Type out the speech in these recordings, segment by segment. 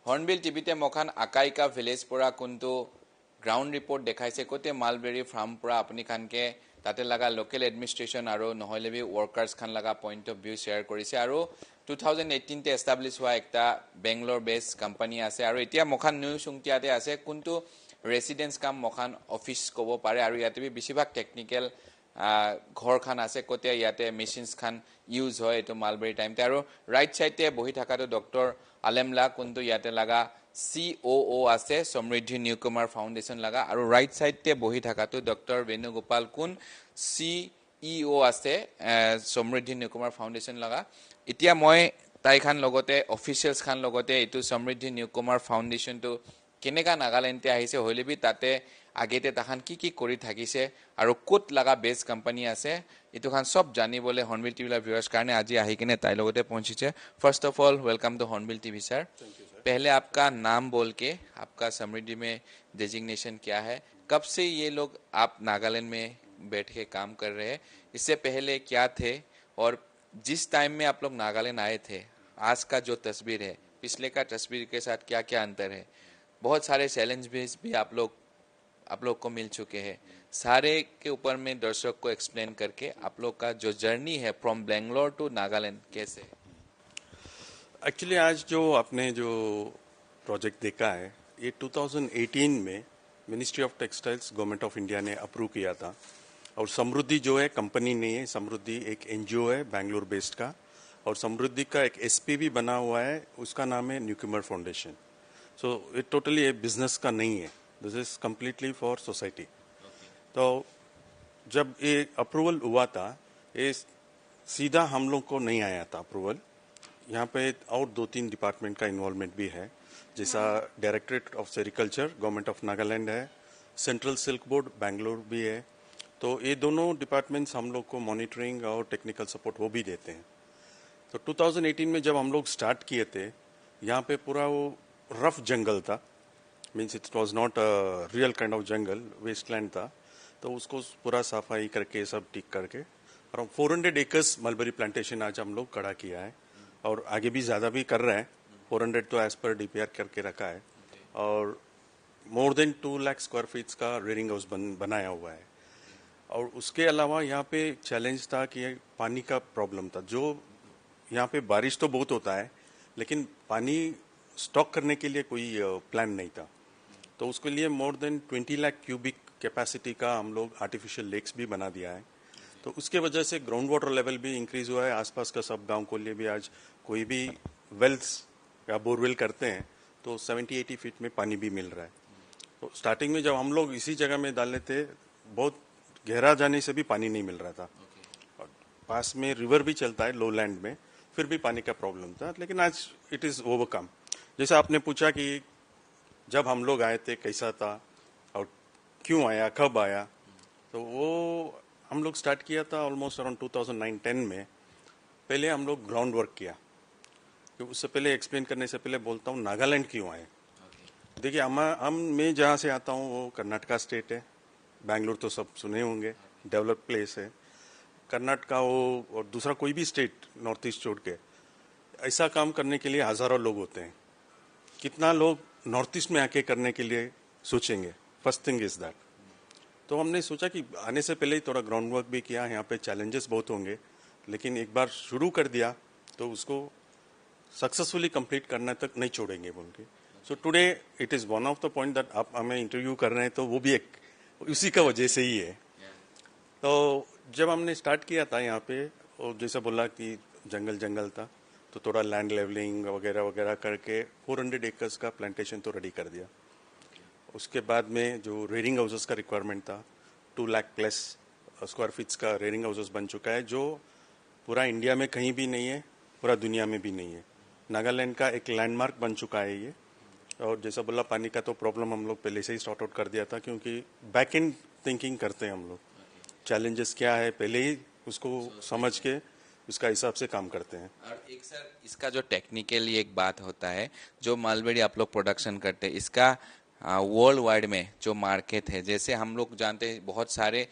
Hornbill টিভিতে মখান আকাইকা village পৰা কোনটো গ্ৰাউণ্ড ৰিপৰ্ট দেখাইছে কোতে মালবেৰী ফাৰ্ম পৰা আপুনি খানকে তাতে লাগা লোকেল এডমিনিষ্ট্ৰেশ্যন আৰু নহলে বি ওয়াৰ্কাৰ্স খান লাগা পইণ্ট অফ ভিউ শেয়াৰ কৰিছে আৰু 2018 তে এষ্টাব্লিছ হোৱা একটা বেংগলোৰ বেস কোম্পানী আছে আৰু এতিয়া মখান নিউ সুংটিয়াতে আছে কোনটো ৰেসিডেন্স কাম মখান অফিস ক'ব পাৰে আৰু ইয়াতে বি বেছিভাগ টেকনিক্যাল ঘৰ খান আছে কোতে ইয়াতে মেচিনস খান ইউজ হয় এটো মালবেৰী টাইমতে আৰু ৰাইট সাইডতে বহি থাকাটো ডক্টৰ আলেমলা কোনটো ইয়াতে লাগা COO আছে সমৃদ্ধি নিউকমাৰ ফাউণ্ডেশ্যন লাগা আৰু ৰাইট সাইডতে বহি থাকাটো ডক্টৰ বেনুগোপাল কুন CEO আছে সমৃদ্ধি নিউকমাৰ ফাউণ্ডেশ্যন লাগা এতিয়া মই তাই খান লগতে অফিচিয়েলস খান লগতে এটো সমৃদ্ধি নিউকমাৰ ফাউণ্ডেশ্যনটো কেনেকা নাগালেণ্ডতে আহিছে হলিবি তাতে আগেতে তাখান কি কৰি থাকিছে আৰু কোট লাগা বেস কোম্পানী আছে এটো খান সব জানিবলে হৰ্ণবিল টিভিৰ ভিউয়াৰ্স কাৰণে আজি আহি কিনে তাই লগতে পहुंचिছে first of all welcome to Hornbill TV sir पहले आपका नाम बोल के आपका समृद्धि में डेजिग्नेशन क्या है कब से ये लोग आप नागालैंड में बैठ के काम कर रहे हैं इससे पहले क्या थे और जिस टाइम में आप लोग नागालैंड आए थे आज का जो तस्वीर है पिछले का तस्वीर के साथ क्या क्या अंतर है बहुत सारे चैलेंज भी आप लोग को मिल चुके हैं सारे के ऊपर में दर्शक को एक्सप्लेन करके आप लोग का जो जर्नी है फ्रॉम बेंगलोर टू नागालैंड कैसे एक्चुअली आज जो आपने जो प्रोजेक्ट देखा है ये 2018 में ministry of textiles government of India ने अप्रूव किया था और समृद्धि जो है कंपनी नहीं है समृद्धि एक NGO है बेंगलोर बेस्ड का और समृद्धि का एक SPV बना हुआ है उसका नाम है न्यूकमर फाउंडेशन सो ये टोटली ये बिजनेस का नहीं है this is completely for society तो जब ये अप्रूवल हुआ था ये सीधा हम लोग को नहीं आया था अप्रूवल यहाँ पे और 2-3 डिपार्टमेंट का इन्वॉल्वमेंट भी है जैसा directorate of sericulture government of Nagaland है सेंट्रल सिल्क बोर्ड बेंगलोर भी है तो ये दोनों डिपार्टमेंट्स हम लोग को मॉनिटरिंग और टेक्निकल सपोर्ट वो भी देते हैं तो 2018 में जब हम लोग स्टार्ट किए थे यहाँ पे पूरा वो रफ जंगल था means it was not a real kind of jungle wasteland था तो उसको पूरा सफाई करके सब ठीक करके अराउंड 400 एकर्स मलबरी प्लांटेशन आज हम लोग खड़ा किया है और आगे भी ज़्यादा भी कर रहे हैं 400 तो एज पर DPR करके रखा है और more than 2 lakh square feets का रेयरिंग हाउस बनाया हुआ है और उसके अलावा यहाँ पे चैलेंज था कि पानी का प्रॉब्लम था जो यहाँ पे बारिश तो बहुत होता है लेकिन पानी स्टॉक करने के लिए कोई प्लान नहीं था तो उसके लिए more than 20 lakh cubic capacity का हम लोग आर्टिफिशियल लेक्स भी बना दिया है तो उसके वजह से ग्राउंड वाटर लेवल भी इंक्रीज हुआ है आसपास का सब गांव को लिए भी आज कोई भी वेल्स या बोरवेल करते हैं तो 70-80 फीट में पानी भी मिल रहा है तो स्टार्टिंग में जब हम लोग इसी जगह में डाले थे बहुत गहरा जाने से भी पानी नहीं मिल रहा था और पास में रिवर भी चलता है लो लैंड में फिर भी पानी का प्रॉब्लम था लेकिन आज इट इज़ ओवरकम जैसे आपने पूछा कि जब हम लोग आए थे कैसा था और क्यों आया कब आया तो वो हम लोग स्टार्ट किया था ऑलमोस्ट अराउंड 2009-10 में पहले हम लोग ग्राउंड वर्क किया तो उससे पहले एक्सप्लेन करने से पहले बोलता हूँ नागालैंड क्यों आए देखिए मैं जहाँ से आता हूँ वो कर्नाटका स्टेट है बेंगलोर तो सब सुने होंगे डेवलप प्लेस है कर्नाटका हो और दूसरा कोई भी स्टेट नॉर्थ ईस्ट छोड़ के ऐसा काम करने के लिए हज़ारों लोग होते हैं कितना लोग नॉर्थ ईस्ट में आके करने के लिए सोचेंगे फर्स्ट थिंग इज़ दैट तो हमने सोचा कि आने से पहले ही थोड़ा ग्राउंड वर्क भी किया यहाँ पे चैलेंजेस बहुत होंगे लेकिन एक बार शुरू कर दिया तो उसको सक्सेसफुली कंप्लीट करने तक नहीं छोड़ेंगे बोल के so today it is one of the point that आप हमें इंटरव्यू कर रहे हैं तो वो भी एक उसी का वजह से ही है तो जब हमने स्टार्ट किया था यहाँ पे और जैसा बोला कि जंगल था तो थोड़ा लैंड लेवलिंग वगैरह वगैरह करके 400 एकर्स का प्लांटेशन तो रेडी कर दिया उसके बाद में जो रेयरिंग हाउसेस का रिक्वायरमेंट था 2 लाख प्लस स्क्वायर फीट्स का रेयरिंग हाउसेस बन चुका है जो पूरा इंडिया में कहीं भी नहीं है पूरा दुनिया में भी नहीं है नागालैंड का एक लैंडमार्क बन चुका है ये और जैसा बोला पानी का तो प्रॉब्लम हम लोग पहले से ही सॉर्ट आउट कर दिया था क्योंकि बैक एंड थिंकिंग करते हैं हम लोग चैलेंजेस क्या है पहले ही उसको समझ के उसका हिसाब से काम करते हैं और एक सर इसका जो टेक्निकली एक बात होता है जो मालबेरी आप लोग प्रोडक्शन करते हैं इसका वर्ल्ड वाइड में जो मार्केट है जैसे हम लोग जानते हैं बहुत सारे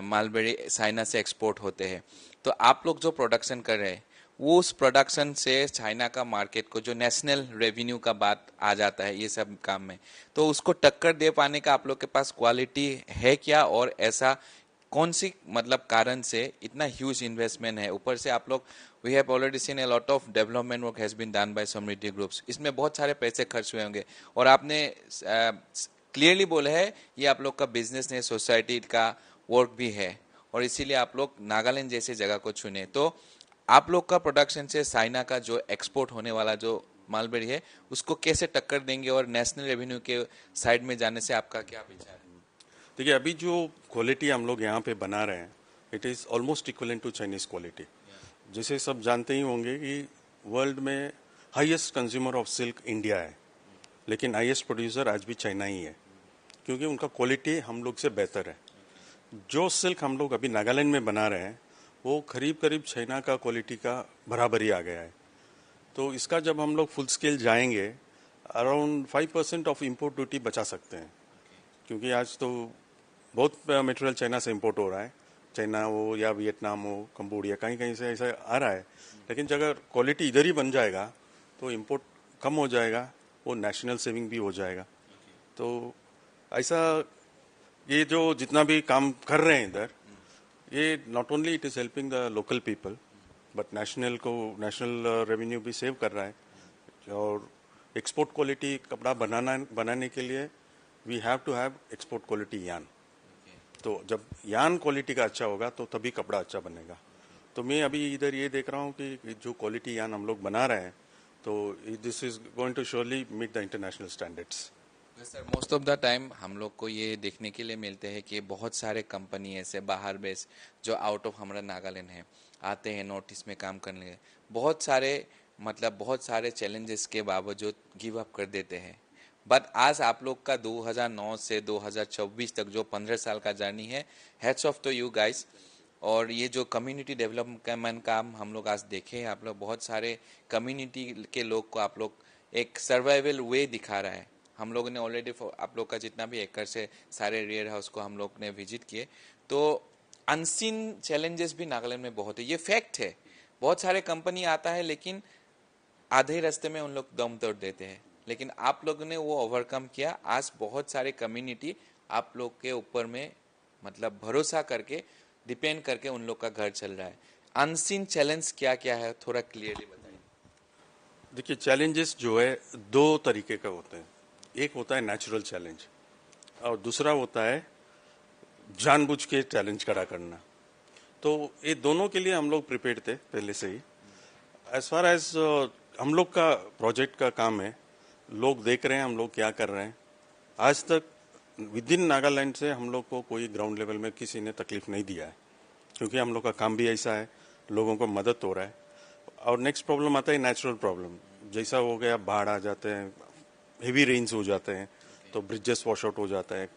मालबेरी चाइना से एक्सपोर्ट होते हैं तो आप लोग जो प्रोडक्शन कर रहे हैं वो उस प्रोडक्शन से चाइना का मार्केट को जो नेशनल रेवेन्यू का बात आ जाता है ये सब काम में, तो उसको टक्कर दे पाने का आप लोग के पास क्वालिटी है क्या? और ऐसा कौन सी मतलब कारण से इतना ह्यूज इन्वेस्टमेंट है? ऊपर से आप लोग we have already seen a lot of development work has been done by Samriddhi groups, इसमें बहुत सारे पैसे खर्च हुए होंगे और आपने क्लियरली बोला है ये आप लोग का बिजनेस है, सोसाइटी का वर्क भी है और इसीलिए आप लोग नागालैंड जैसे जगह को चुने। तो आप लोग का प्रोडक्शन से चाइना का जो एक्सपोर्ट होने वाला जो मालबेरी है उसको कैसे टक्कर देंगे और नेशनल रेवेन्यू के साइड में जाने से आपका क्या विचार है? देखिए, अभी जो क्वालिटी हम लोग यहाँ पे बना रहे हैं, it is almost equivalent to Chinese quality. जैसे सब जानते ही होंगे कि वर्ल्ड में highest consumer of silk India है, लेकिन हाईएस्ट प्रोड्यूसर आज भी चाइना ही है, क्योंकि उनका क्वालिटी हम लोग से बेहतर है। जो सिल्क हम लोग अभी नागालैंड में बना रहे हैं वो करीब करीब चाइना का क्वालिटी का बराबर ही आ गया है। तो इसका जब हम लोग फुल स्केल जाएंगे, अराउंड 5% ऑफ इम्पोर्ट ड्यूटी बचा सकते हैं, क्योंकि आज तो बहुत मटेरियल चाइना से इम्पोर्ट हो रहा है, चाइना हो या वियतनाम हो, कंबोडिया, कहीं कहीं से ऐसा आ रहा है। लेकिन अगर क्वालिटी इधर ही बन जाएगा तो इम्पोर्ट कम हो जाएगा, वो नेशनल सेविंग भी हो जाएगा। तो ऐसा ये जो जितना भी काम कर रहे हैं इधर, ये not only it is helping the local people but national revenue भी सेव कर रहा है। और एक्सपोर्ट क्वालिटी कपड़ा बनाने के लिए we have to have export quality yarn. तो जब यान क्वालिटी का अच्छा होगा तो तभी कपड़ा अच्छा बनेगा। तो मैं अभी इधर ये देख रहा हूँ कि जो क्वालिटी यान हम लोग बना रहे हैं, तो this is going to surely meet the international standards. Sir most of the time हम लोग को ये देखने के लिए मिलते हैं कि बहुत सारे कंपनी ऐसे बाहर बेस जो आउट ऑफ हमारा नागालैंड है आते हैं नॉर्थ ईस्ट में काम करने के, बहुत सारे चैलेंजेस के बावजूद गिव अप कर देते हैं। बट आज आप लोग का 2009 से 2024 तक जो 15 साल का जर्नी है, hats off to you guys. और ये जो कम्युनिटी डेवलपमेंट काम हम लोग आज देखे हैं, आप लोग बहुत सारे कम्युनिटी के लोग को आप लोग एक सर्वाइवल वे दिखा रहा है। हम लोगों ने ऑलरेडी आप लोग का जितना भी एकड़ से सारे रेयर हाउस को हम लोग ने विजिट किए, तो अनसीन चैलेंजेस भी नागालैंड में बहुत है, ये फैक्ट है। बहुत सारे कंपनी आता है लेकिन आधे रास्ते में उन लोग दम तोड़ देते हैं, लेकिन आप लोगों ने वो ओवरकम किया। आज बहुत सारे कम्युनिटी आप लोग के ऊपर में मतलब भरोसा करके डिपेंड करके उन लोग का घर चल रहा है। अनसीन चैलेंज क्या क्या है, थोड़ा क्लियरली बताइए। देखिए, चैलेंजेस जो है दो तरीके का होते हैं। एक होता है नेचुरल चैलेंज और दूसरा होता है जानबूझ के चैलेंज खड़ा करना। तो ये दोनों के लिए हम लोग प्रिपेयर्ड थे पहले से ही। एज फार एज हम लोग का प्रोजेक्ट का काम है, लोग देख रहे हैं हम लोग क्या कर रहे हैं। आज तक विद इन नागालैंड से हम लोग को कोई ग्राउंड लेवल में किसी ने तकलीफ नहीं दिया है, क्योंकि हम लोग का काम भी ऐसा है, लोगों को मदद हो रहा है। और नेक्स्ट प्रॉब्लम आता है नेचुरल प्रॉब्लम, जैसा हो गया बाढ़ आ जाते हैं, हेवी रेन्स हो जाते हैं, तो ब्रिजेस वॉश आउट हो जाता है,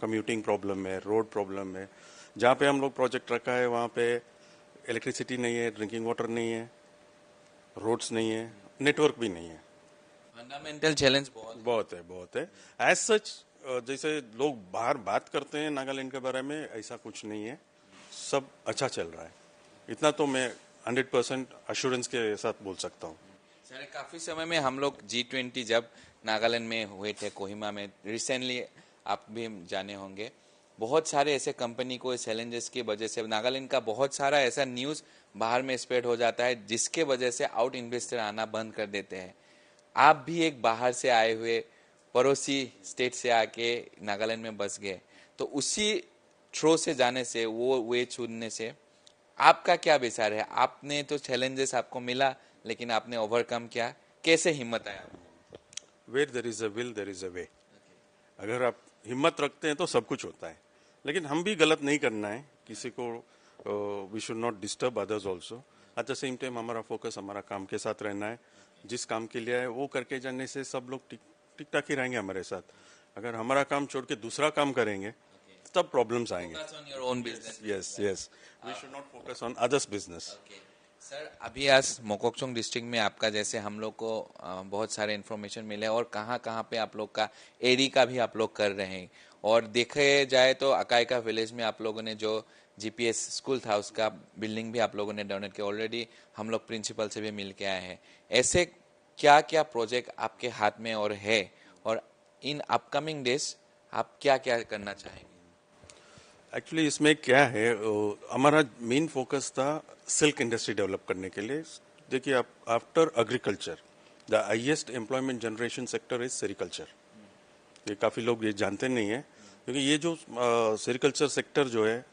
कम्यूटिंग प्रॉब्लम है, रोड प्रॉब्लम है। जहाँ पे हम लोग प्रोजेक्ट रखा है वहाँ पे इलेक्ट्रिसिटी नहीं है, ड्रिंकिंग वाटर नहीं है, रोड्स नहीं है, नेटवर्क भी नहीं है। फंडामेंटल चैलेंज बहुत है। एज सच जैसे लोग बाहर बात करते हैं नागालैंड के बारे में, ऐसा कुछ नहीं है, सब अच्छा चल रहा है। इतना तो मैं 100% अश्योरेंस के साथ बोल सकता हूँ। सर काफी समय में हम लोग G20 जब नागालैंड में हुए थे कोहिमा में रिसेंटली, आप भी जाने होंगे, बहुत सारे ऐसे कंपनी को चैलेंजेस की वजह से नागालैंड का बहुत सारा ऐसा न्यूज बाहर में स्प्रेड हो जाता है जिसके वजह से आउट इन्वेस्टर आना बंद कर देते हैं। आप भी एक बाहर से आए हुए पड़ोसी स्टेट से आके नागालैंड में बस गए, तो उसी थ्रो से जाने से, वो वे चुनने से आपका क्या विचार है? आपने तो चैलेंजेस आपको मिला लेकिन आपने ओवरकम किया, कैसे हिम्मत आया? Where there is a will there is a way. अगर आप हिम्मत रखते हैं तो सब कुछ होता है, लेकिन हम भी गलत नहीं करना है किसी को। We should not disturb others also. At the same time हमारा फोकस हमारा काम के साथ रहना है, जिस काम के लिए है वो करके जाने से सब लोग ठीक ठाक ही रहेंगे हमारे साथ। अगर हमारा काम छोड़ के दूसरा काम करेंगे तब प्रॉब्लम्स आएंगे। Yes yes, we should not focus on others business. Sir अभी आज मोकोकचुंग डिस्ट्रिक्ट में आपका जैसे हम लोग को बहुत सारे इन्फॉर्मेशन मिले और कहाँ कहाँ पे आप लोग का एरी का भी आप लोग कर रहे हैं, और देखे जाए तो अकाई का विलेज में आप लोगों ने जो जीपीएस स्कूल था उसका बिल्डिंग भी आप लोगों ने डोनेट किया। ऑलरेडी हम लोग प्रिंसिपल से भी मिल के आए हैं। ऐसे क्या क्या प्रोजेक्ट आपके हाथ में और है, और इन अपकमिंग डेज आप क्या क्या करना चाहेंगे? एक्चुअली इसमें क्या है, हमारा मेन फोकस था सिल्क इंडस्ट्री डेवलप करने के लिए। देखिए, आप after agriculture the highest employment generation sector is sericulture. ये काफ़ी लोग ये जानते नहीं है, क्योंकि ये जो सेरिकल्चर सेक्टर जो है,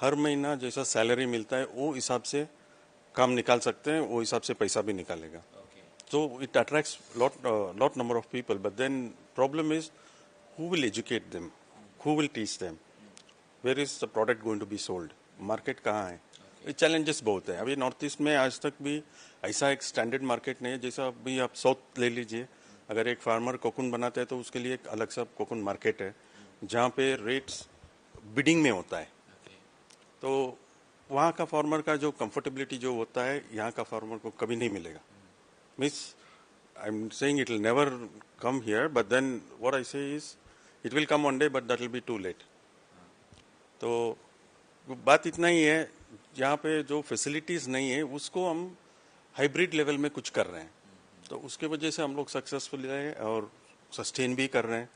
हर महीना जैसा सैलरी मिलता है वो हिसाब से काम निकाल सकते हैं, वो हिसाब से पैसा भी निकालेगा। So it attracts lot number of people, but then problem is who will educate them, who will teach them, where is the product going to be sold, market कहाँ है? ये challenges बहुत है। अभी नॉर्थ ईस्ट में आज तक भी ऐसा एक स्टैंडर्ड मार्केट नहीं है। जैसा अभी आप साउथ ले लीजिए, अगर एक फार्मर कोकून बनाता है तो उसके लिए एक अलग सा कोकून मार्केट है, जहाँ पे रेट्स बिडिंग में होता है। तो वहाँ का फार्मर का जो कंफर्टेबिलिटी जो होता है, यहाँ का फार्मर को कभी नहीं मिलेगा। Means I'm saying it will never come here, but then what I say is it will come one day, but that will be too late. तो बात इतना ही है, यहाँ पे जो फैसिलिटीज नहीं है उसको हम हाइब्रिड लेवल में कुछ कर रहे हैं, तो उसके वजह से हम लोग सक्सेसफुल रहे और सस्टेन भी कर रहे हैं।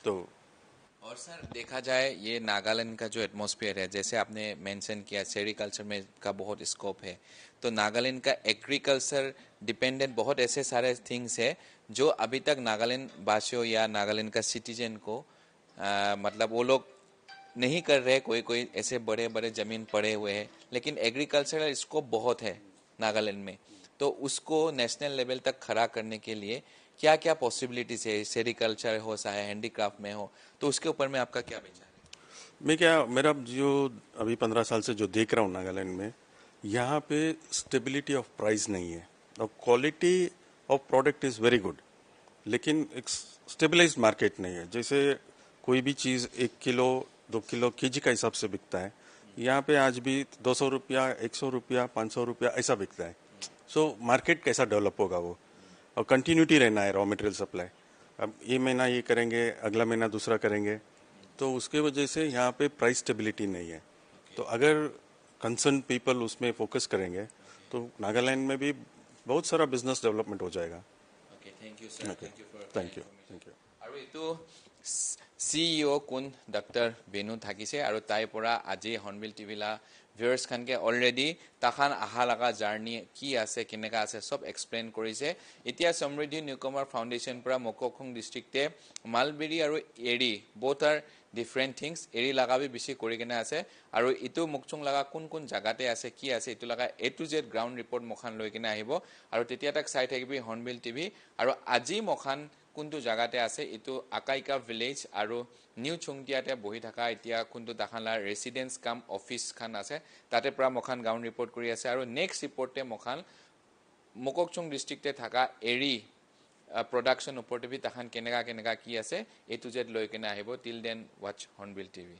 तो और सर देखा जाए ये नागालैंड का जो एटमॉस्फेयर है, जैसे आपने मेंशन किया सेरिकल्चर में का बहुत स्कोप है, तो नागालैंड का एग्रीकल्चर डिपेंडेंट बहुत ऐसे सारे थिंग्स है जो अभी तक नागालैंड वासियों या नागालैंड का सिटीजन को मतलब वो लोग नहीं कर रहे। कोई कोई ऐसे बड़े बड़े जमीन पड़े हुए हैं, लेकिन एग्रीकल्चरल स्कोप बहुत है नागालैंड में। तो उसको नेशनल लेवल तक खड़ा करने के लिए क्या क्या पॉसिबिलिटीज है, सेरिकल्चर हो चाहे हैंडीक्राफ्ट में हो, तो उसके ऊपर में आपका क्या विचार है? मेरा जो अभी 15 साल से जो देख रहा हूँ नागालैंड में, यहाँ पे स्टेबिलिटी ऑफ प्राइस नहीं है और quality of product is very good, लेकिन एक स्टेबलाइज्ड मार्केट नहीं है। जैसे कोई भी चीज़ 1 किलो 2 किलो केजी का हिसाब से बिकता है, यहाँ पे आज भी 200 रुपया 100 रुपया 500 रुपया ऐसा बिकता है। सो मार्केट कैसा डेवलप होगा वो, और कंटिन्यूटी रहना है रॉ मटेरियल सप्लाई। अब ये महीना ये करेंगे, अगला महीना दूसरा करेंगे, तो उसके वजह से यहाँ पे प्राइस स्टेबिलिटी नहीं है। तो अगर कंसर्न पीपल उसमें फोकस करेंगे तो नागालैंड में भी बहुत सारा बिजनेस डेवलपमेंट हो जाएगा। Okay, thank you, sir. Okay. Thank you for Thank you. information. Thank you. আৰু এইটো CEO কোন ডক্টৰ বেনু থাকিছে, আৰু তাইৰ পৰা আজি হৰ্ণবিল টিভিলা ভিউৱাৰ্ছ খানকে অলৰেডি তাখান আহা লগা জাৰ্নি কি আছে কেনেকা আছে সব এক্সপ্লেইন কৰিছে। এতিয়া সমৃদ্ধি নিউকমাৰ ফাউণ্ডেশ্যন পৰা মককখং ডিষ্ট্ৰিক্টে মালবেৰী আৰু এৰি বোথ আৰ ডিফাৰেণ্ট থিংছ। এৰি লগা বি বেছি কৰি কেনে আছে, আৰু ইটো মুকচুং লগা কোন কোন জাগাতে আছে কি আছে এইটো লগা A to Z ground report মখান লৈ কেনে আহিব, আৰু তেতিয়া তাক চাই থাকিবি হৰ্ণবিল টিভি। আৰু আজি মখান কোনটো জাগাতে আছে এইটো আকাইকা ভিলেজ আৰু নিউ চুংটিয়াতে বহি থকা এতিয়া কোনটো তাখানলা ৰেচিডেন্স কাম অফিচ খান আছে, তাতে পৰা মখান গ্ৰাউণ্ড ৰিপৰ্ট কৰি আছে। আৰু নেক্সট ৰিপৰ্টে মখান মোককচুং ডিষ্ট্ৰিক্টে থকা এৰি প্ৰডাকশ্যন ওপৰতে বি তাখান কেনেকা কেনেকা কি আছে A to Z লৈ কেনে আহিব। Till then watch Hornbill TV.